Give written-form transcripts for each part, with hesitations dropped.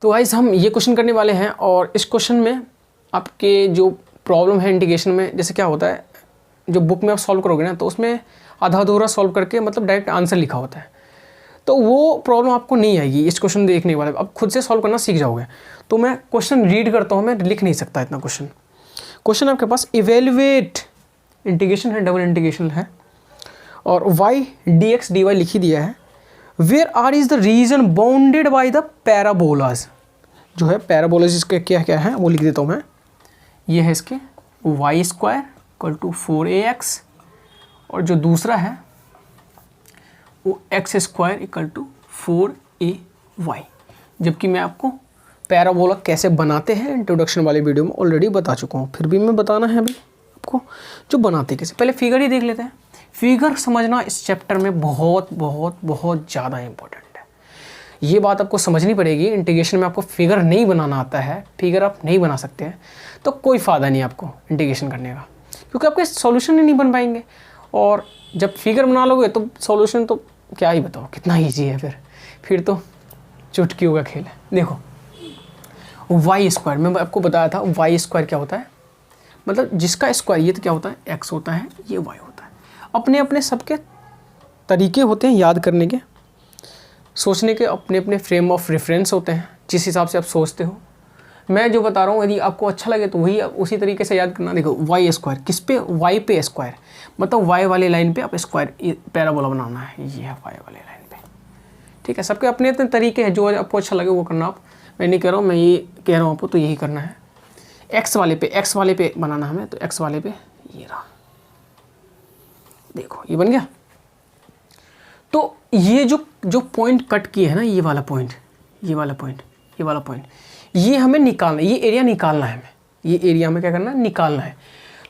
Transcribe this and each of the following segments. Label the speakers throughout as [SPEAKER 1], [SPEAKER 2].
[SPEAKER 1] तो गाइस हम ये क्वेश्चन करने वाले हैं और इस क्वेश्चन में आपके जो प्रॉब्लम है इंटीग्रेशन में, जैसे क्या होता है जो बुक में आप सॉल्व करोगे ना तो उसमें आधा अधूरा सॉल्व करके मतलब डायरेक्ट आंसर लिखा होता है, तो वो प्रॉब्लम आपको नहीं आएगी इस क्वेश्चन देखने के बाद। अब खुद से सॉल्व करना सीख जाओगे। तो मैं क्वेश्चन रीड करता हूँ, मैं लिख नहीं सकता इतना क्वेश्चन आपके पास इवेल्युएट इंटीग्रेशन है, डबल इंटीग्रेशन है और y dx dy लिखी दिया है। Where R is the region bounded by the parabolas, जो है पैराबोलाज इसके क्या क्या है वो लिख देता हूँ मैं। ये है इसके y square equal to 4ax और जो दूसरा है वो x square equal to 4ay, जबकि मैं आपको पैराबोला कैसे बनाते हैं इंट्रोडक्शन वाले वीडियो में ऑलरेडी बता चुका हूँ, फिर भी मैं बताना है अभी आपको जो बनाते कैसे। पहले फिगर ही देख लेते हैं। फिगर समझना इस चैप्टर में बहुत बहुत बहुत ज़्यादा इंपॉर्टेंट है। ये बात आपको समझनी पड़ेगी, इंटीग्रेशन में आपको फिगर नहीं बनाना आता है, फिगर आप नहीं बना सकते हैं तो कोई फ़ायदा नहीं आपको इंटीग्रेशन करने का, क्योंकि आपके सॉल्यूशन ही नहीं बन पाएंगे। और जब फिगर बना लोगे तो सॉल्यूशन तो क्या ही बताओ कितना ईजी है, फिर तो चुटकियों का खेल है। देखो वाई स्क्वायर, मैं आपको बताया था वाई स्क्वायर क्या होता है, मतलब जिसका स्क्वायर ये तो क्या होता है एक्स होता है, ये वाई होता है। अपने अपने सबके तरीके होते हैं याद करने के, सोचने के अपने अपने फ्रेम ऑफ रेफरेंस होते हैं, जिस हिसाब से आप सोचते हो। मैं जो बता रहा हूँ यदि आपको अच्छा लगे तो वही उसी तरीके से याद करना। देखो वाई स्क्वायर किस पे, वाई पे स्क्वायर, मतलब वाई वाले लाइन पे आप स्क्वायर पैराबोला बनाना है, ये है वाई वाले लाइन पे। ठीक है, सबके अपने अपने तरीके हैं, जो आपको अच्छा लगे वो करना। आप मैं नहीं कह रहा हूँ, मैं ये कह रहा हूँ आपको, तो यही करना है। एक्स वाले पे बनाना हमें, तो एक्स वाले पे ये रहा, देखो ये बन गया। तो ये जो पॉइंट कट किए है ना, ये वाला पॉइंट, ये हमें निकालना, ये एरिया निकालना है हमें, ये एरिया हमें क्या करना है, निकालना है।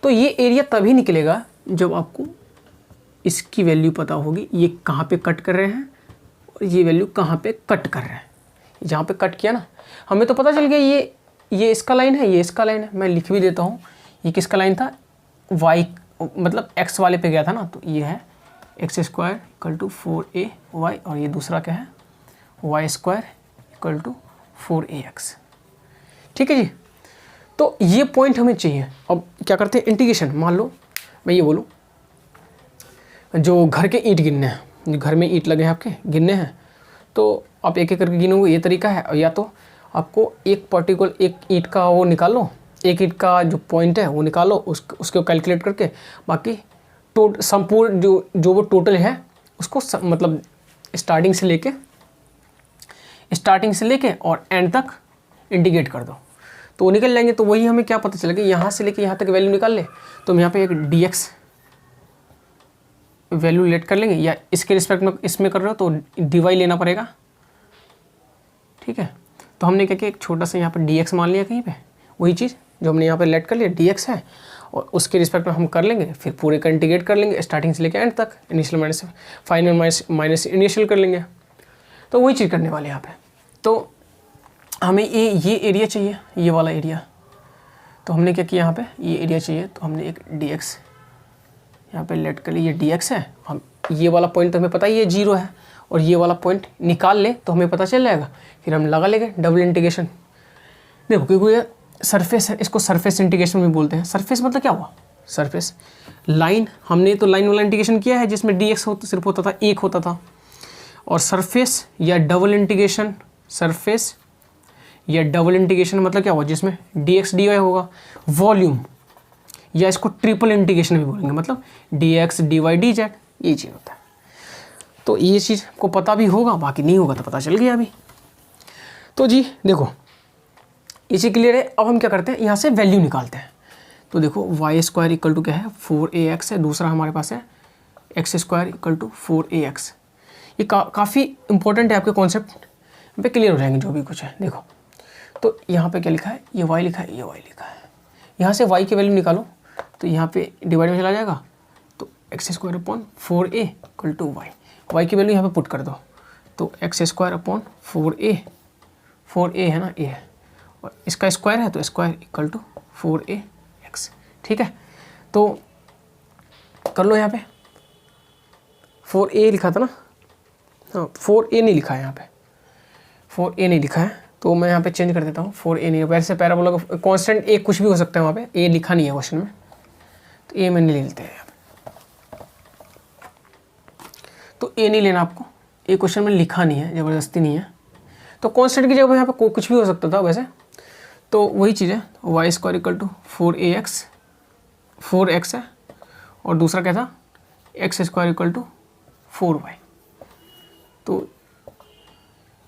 [SPEAKER 1] तो ये एरिया तभी निकलेगा जब आपको इसकी वैल्यू पता होगी, ये कहाँ पे कट कर रहे हैं और ये वैल्यू कहाँ पे कट कर रहे हैं। जहाँ पे कट किया ना, हमें तो पता चल गया ये इसका लाइन है, ये इसका लाइन है। मैं लिख भी देता हूँ, ये किसका लाइन था, y मतलब x वाले पे गया था ना, तो ये है x square equal to 4ay और ये दूसरा क्या है y square equal to 4ax। ठीक है जी, तो ये पॉइंट हमें चाहिए। अब क्या करते हैं इंटीग्रेशन, मान लो मैं ये बोलूँ जो घर के ईंट गिनने हैं, जो घर में ईंट लगे हैं आपके गिनने हैं, तो आप एक एक करके गिनोगे, ये तरीका है। या तो आपको एक पर्टिकुलर एक ईंट का वो निकाल लो, एक ईंट का जो पॉइंट है वो निकालो, उसको कैलकुलेट करके बाकी संपूर्ण जो वो टोटल है उसको मतलब स्टार्टिंग से लेके और एंड तक इंटीग्रेट कर दो, तो वो निकल जाएंगे। तो वही हमें क्या पता चलेगा, यहाँ से लेके यहाँ तक वैल्यू निकाल ले, तो हम यहाँ पे एक dx वैल्यू लेट कर लेंगे, या इसके रिस्पेक्ट में इसमें कर रहे हो तो dy लेना पड़ेगा। ठीक है, तो हमने क्या किया, एक छोटा सा यहाँ पर dx मान लिया कहीं पे, वही चीज़ जो हमने यहाँ पे लेट कर लिया dx है, और उसके रिस्पेक्ट में हम कर लेंगे, फिर पूरे का इंटीग्रेट कर लेंगे स्टार्टिंग से लेकर एंड तक, initial minus final minus initial कर लेंगे। तो वही चीज़ करने वाले यहाँ पे। तो हमें ये एरिया चाहिए, ये वाला एरिया, तो हमने क्या किया यहाँ पे, ये एरिया चाहिए, तो हमने एक dx यहाँ पे लेट कर लिया, ये dx है। हम ये वाला पॉइंट तो हमें पता ही है 0 है, और ये वाला पॉइंट निकाल ले तो हमें पता चल जाएगा, फिर हम लगा लेंगे डबल इंटीग्रेशन। देखो क्योंकि ये सरफेस है, इसको सरफेस इंटीग्रेशन भी बोलते हैं। सरफेस मतलब क्या हुआ, सरफेस लाइन, हमने तो लाइन वाला इंटीग्रेशन किया है जिसमें dx सिर्फ होता था, एक होता था। और सरफेस या डबल इंटीग्रेशन, सरफेस या डबल इंटीग्रेशन मतलब क्या हुआ, जिसमें dx dy होगा। वॉल्यूम, या इसको ट्रिपल इंटीग्रेशन भी बोलेंगे, मतलब dx dy dz, ये चीज़ होता है। तो ये चीज़ को पता भी होगा, बाकी नहीं होगा तो पता चल गया अभी। तो जी देखो ये चीज़ क्लियर है। अब हम क्या करते हैं, यहाँ से वैल्यू निकालते हैं। तो देखो वाई स्क्वायर इक्वल टू क्या है 4ax है, दूसरा हमारे पास है x square equal to 4ax। ये काफ़ी इंपॉर्टेंट है, आपके कॉन्सेप्ट पे क्लियर हो जाएंगे जो भी कुछ है। देखो तो यहाँ पे क्या लिखा है, ये y लिखा है, ये y लिखा है। यहाँ से y की वैल्यू निकालो तो यहाँ पे डिवाइड में चला जाएगा, तो x square upon 4a equal to y की वैल्यू यहाँ पे पुट कर दो, तो एक्स स्क्वायर अपॉन 4a है ना, a है, और इसका स्क्वायर है तो स्क्वायर इक्वल टू 4ax। ठीक है, तो कर लो यहाँ पे 4a लिखा था ना, हाँ 4a नहीं लिखा है यहाँ पे, 4a नहीं लिखा है, तो मैं यहाँ पे चेंज कर देता हूँ, 4a नहीं है, वैसे पैराबोला का कॉन्स्टेंट a कुछ भी हो सकता है, वहाँ पे a लिखा नहीं है क्वेश्चन में, तो a मैंने ले लेते हैं। तो a नहीं लेना आपको, a क्वेश्चन में लिखा नहीं है, ज़बरदस्ती नहीं है, तो कॉन्स्टेंट की जगह यहाँ पे कुछ भी हो सकता था वैसे, तो वही चीज़ है, Y square equal to 4x है, और दूसरा क्या था, x square equal to 4y। तो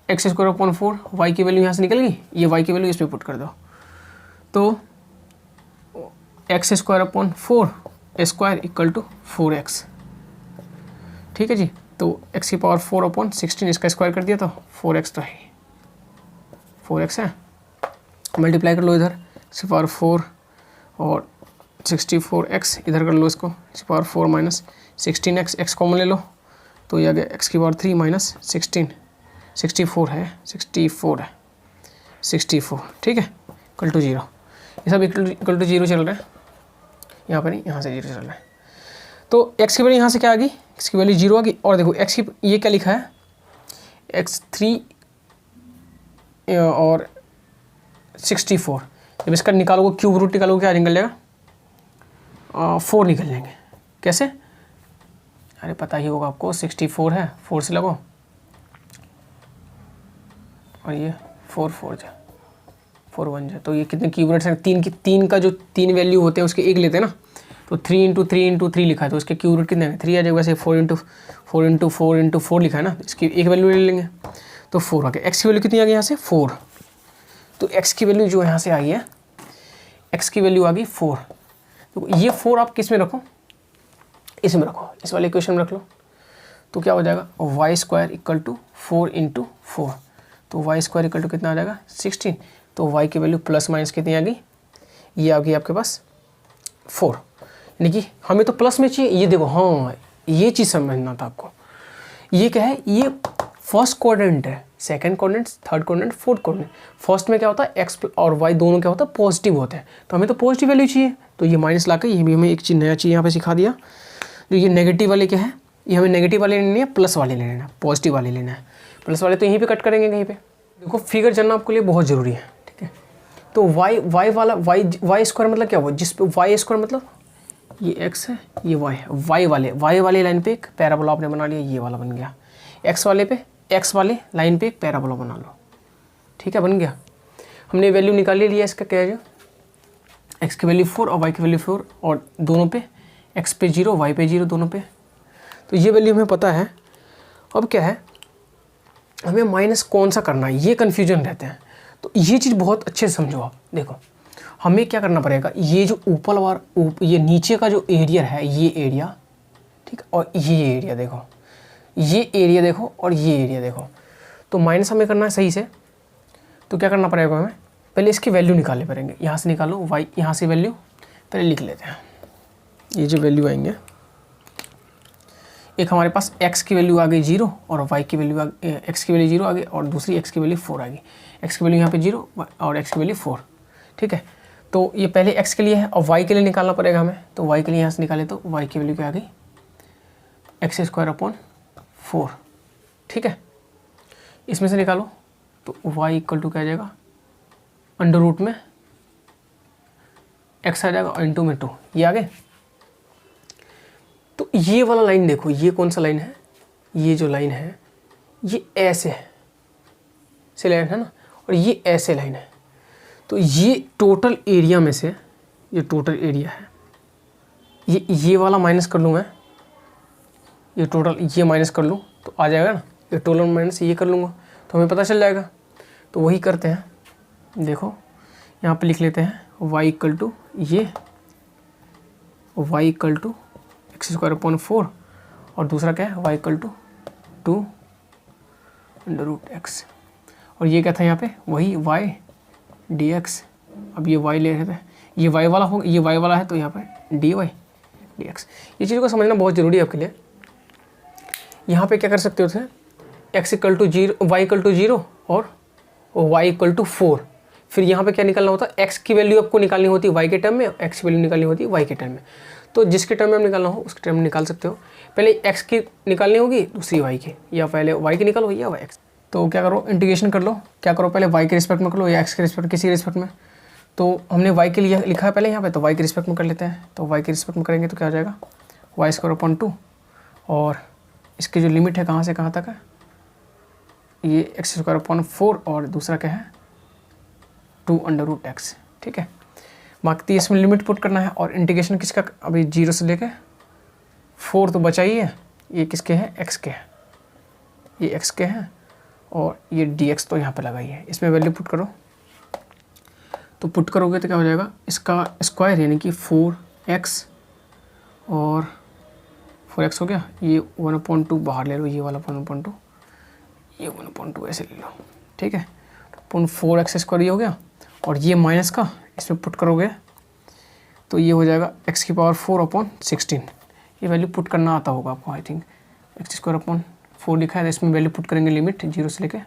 [SPEAKER 1] एक्स स्क्वायर अपॉन 4, वाई की वैल्यू यहाँ से निकल गई, ये वाई की वैल्यू इस पर पुट कर दो, तो x square upon 4 square equal to 4x। ठीक है जी, तो x की पावर 4 अपॉन 16, इसका स्क्वायर कर दिया तो 4x तो है, 4x है, मल्टीप्लाई कर लो इधर, इसकी पावर 4 और 64x इधर कर लो, इसको इसकी power 4 minus 16x, x common ले लो, तो ये आ गया x की पावर 3 माइनस 16, 64 है, 64, ठीक है, इक्वल टू 0। ये सब इक्वल टू 0 चल रहा है, यहाँ पर नहीं, यहाँ से 0 चल रहा है। तो x की वैल्यू यहाँ से क्या आ गई, x की वैल्यू 0 आ गई, और देखो x की ये क्या लिखा है, x3 और 64, जब इसका निकालोगे क्यूब रूट निकालोगे क्या निकल जाएगा, 4 निकल जाएंगे। कैसे, अरे पता ही होगा आपको, 64 है, 4 से लगो, और ये 4 1 जा, तो ये कितने क्यूब रूट्स हैं, तीन का जो 3 वैल्यू होते हैं उसके एक लेते हैं ना, तो 3 इंटू 3 लिखा है, तो इसके क्यूब रूट कितने हैं, 3 आ जाएगा। वैसे 4 इंटू 4 लिखा है ना, इसकी एक वैल्यू ले लेंगे, तो 4 आ गया। एक्स की वैल्यू कितनी आ गई यहाँ से, 4, तो x की वैल्यू जो यहाँ से आई है, x की वैल्यू आ गई 4, तो ये 4 आप किस में रखो, इसमें रखो, इस वाले इक्वेशन में रख लो, तो क्या हो जाएगा, y square equal to 4 into 4, तो वाई स्क्वायर इक्वल टू कितना आ जाएगा 16, तो y की वैल्यू प्लस माइनस कितनी आ गई, ये आ गई आपके पास 4, यानी कि हमें तो प्लस में चाहिए, ये देखो, हाँ ये चीज़ समझना था आपको, ये क्या है, ये फर्स्ट कोऑर्डिनेट है, second coordinate, third coordinate, fourth coordinate. First में क्या होता है, एक्स और वाई दोनों क्या होता है, पॉजिटिव होते हैं, तो हमें तो पॉजिटिव वैल्यू चाहिए, तो ये माइनस ला के ये भी हमें एक चीज़ नया चीज़ यहाँ पे सिखा दिया, जो ये नेगेटिव वाले क्या है, ये हमें नेगेटिव वाले लेने हैं, प्लस वाले लेना है, पॉजिटिव वाले लेना है, प्लस वाले तो यहीं पर कट करेंगे कहीं पर। देखो फिगर जानना आपके लिए बहुत ज़रूरी है, ठीक है। तो वाई वाला वाई स्क्वायर मतलब क्या हुआ, जिस पे वाई स्क्वायर मतलब ये एक्स है, ये वाई है, वाई वाले लाइन पे एक पैराबोला आपने बना लिया, ये वाला बन गया। एक्स वाले पे, एक्स वाले लाइन पे एक पैराबोला बना लो, ठीक है, बन गया। हमने वैल्यू निकाल लिया इसका, क्या है, एक्स की वैल्यू 4 और वाई की वैल्यू 4, और दोनों पे एक्स पे 0 वाई पे 0 दोनों पे, तो ये वैल्यू हमें पता है। अब क्या है, हमें माइनस कौन सा करना है, ये कन्फ्यूजन रहते हैं, तो ये चीज़ बहुत अच्छे से समझो आप। देखो हमें क्या करना पड़ेगा, ये जो ऊपर वाला ये नीचे का जो एरिया है, ये एरिया, ठीक, और ये एरिया देखो, ये एरिया देखो और ये एरिया देखो, तो माइनस हमें करना है सही से। तो क्या करना पड़ेगा हमें, पहले इसकी वैल्यू निकालने पड़ेंगे, यहाँ से निकालो वाई, यहाँ से वैल्यू पहले लिख लेते हैं। ये जो वैल्यू आएंगे, एक हमारे पास x की वैल्यू आ गई 0 और y की वैल्यू x की वैल्यू 0 आ गई, और दूसरी x की वैल्यू 4 आ गई। x की वैल्यू यहाँ पे 0 और x की वैल्यू 4, ठीक है। तो ये पहले x के लिए है और y के लिए निकालना पड़ेगा हमें, तो y के लिए यहाँ से निकाले तो y की वैल्यू क्या आ गई, एक्स स्क्वायर अपॉन 4, ठीक है। इसमें से निकालो तो y इक्वल टू क्या आ जाएगा, अंडर रूट में x आ जाएगा और इंटू में 2, ये आ गए। तो ये वाला लाइन देखो, ये कौन सा लाइन है, ये जो लाइन है ये ऐसे है, से लाइन है ना, और ये ऐसे लाइन है। तो ये टोटल एरिया में से, ये टोटल एरिया है, ये वाला माइनस कर लूँ मैं, ये टोटल ये माइनस कर लूँ तो आ जाएगा ना, ये टोटल माइनस ये कर लूँगा तो हमें पता चल जाएगा। तो वही करते हैं, देखो यहाँ पे लिख लेते हैं y इक्वल टू ये, y equal to x square upon 4, और दूसरा क्या है y equal to 2 under root x, और ये क्या था यहाँ पे, वही y dx। अब ये y ले रहे थे, ये y वाला हो, ये y वाला है, तो यहाँ पे dy dx। ये चीज़ को समझना बहुत ज़रूरी है आपके लिए। यहाँ पे क्या कर सकते हो थे, x equal to 0, y equal to 0 और y इक्वल टू 4। फिर यहाँ पे क्या निकालना होता है, x की वैल्यू आपको निकालनी होती है y के टर्म में, x की वैल्यू निकालनी होती है y के टर्म में। तो जिसके टर्म में निकालना हो उसके टर्म में निकाल सकते हो। पहले x की निकालनी होगी, दूसरी y की, या पहले y की निकालो या x। तो क्या करो, इंटीग्रेशन कर लो। क्या करो, पहले y के रिस्पेक्ट में कर लो या x के रिस्पेक्ट, किसी रिस्पेक्ट में। तो हमने y के लिए लिखा है पहले यहाँ पे, तो y के रिस्पेक्ट में कर लेते हैं। तो y के रिस्पेक्ट में करेंगे तो क्या हो जाएगा, y² 2, और इसकी जो लिमिट है कहाँ से कहाँ तक है, ये x²/4, और दूसरा क्या है 2√x। ठीक है, बाकी इसमें लिमिट पुट करना है। और इंटीग्रेशन किसका, अभी 0 से लेके 4 तो बचा ही है, ये किसके हैं, x के हैं, ये x के हैं, और ये dx तो यहाँ पे लगा ही है। इसमें वैल्यू पुट करो, तो पुट करोगे तो क्या हो जाएगा, इसका स्क्वायर यानी कि 4x, और 4x हो गया, ये 1/2 बाहर ले लो, ये वाला 1/2, ये 1/2 ऐसे ले लो। ठीक है, तो 4x² ये हो गया, और ये माइनस का इसमें पुट करोगे तो ये हो जाएगा x⁴/16। ये वैल्यू पुट करना आता होगा आपको, आई थिंक x²/4 लिखा है, तो इसमें वैल्यू पुट करेंगे, लिमिट 0 से लेके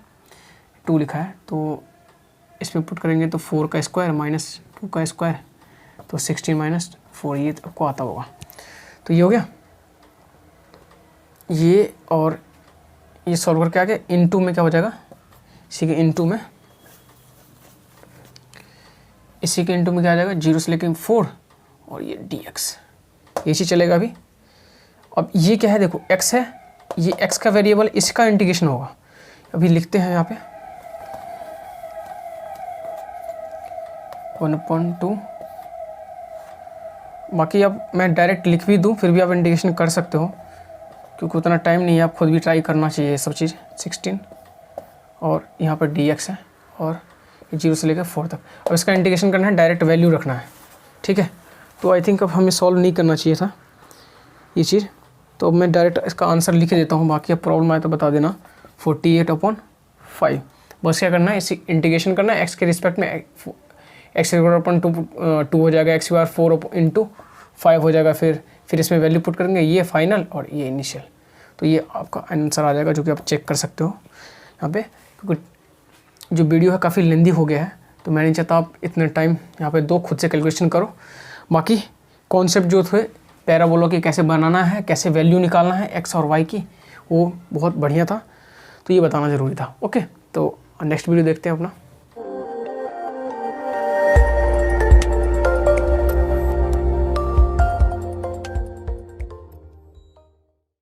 [SPEAKER 1] 2 लिखा है, तो इसमें पुट करेंगे तो 4 का स्क्वायर माइनस 2 का स्क्वायर, तो 16 - 4, ये आपको आता होगा। तो ये हो गया ये, और ये सॉल्व करके आगे इनटू में क्या हो जाएगा, इसी के इनटू में क्या आ जाएगा, 0 से लेके 4, और ये dx, ये चीज़ चलेगा अभी। अब ये क्या है, देखो x है, ये x का वेरिएबल, इसका इंटीग्रेशन होगा। अभी लिखते हैं यहाँ पे 1/2, बाकी अब मैं डायरेक्ट लिख भी दूँ फिर भी आप इंटीग्रेशन कर सकते हो, क्योंकि उतना टाइम नहीं है, आप खुद भी ट्राई करना चाहिए ये सब चीज़। 16, और यहाँ पर dx है, और 0 से लेकर 4 तक। अब इसका इंटीग्रेशन करना है, डायरेक्ट वैल्यू रखना है। ठीक है, तो आई थिंक अब हमें सॉल्व नहीं करना चाहिए था ये चीज़, तो अब मैं डायरेक्ट इसका आंसर लिख देता हूँ, बाकी अब प्रॉब्लम आए तो बता देना। 48/5, बस क्या करना है, इसी इंटीग्रेशन करना है, x के रिस्पेक्ट में x²/2 हो जाएगा, x⁴ × 5 हो जाएगा, फिर इसमें वैल्यू पुट करेंगे, ये फाइनल और ये इनिशियल, तो ये आपका आंसर आ जाएगा, जो कि आप चेक कर सकते हो यहाँ पे। क्योंकि जो वीडियो है काफ़ी लेंदी हो गया है, तो मैं नहीं चाहता आप इतने टाइम यहाँ पे दो, खुद से कैलकुलेशन करो। बाकी कॉन्सेप्ट जो थे पैराबोला की कैसे बनाना है, कैसे वैल्यू निकालना है x और y की, वो बहुत बढ़िया था, तो ये बताना ज़रूरी था। ओके, तो नेक्स्ट वीडियो देखते हैं अपना।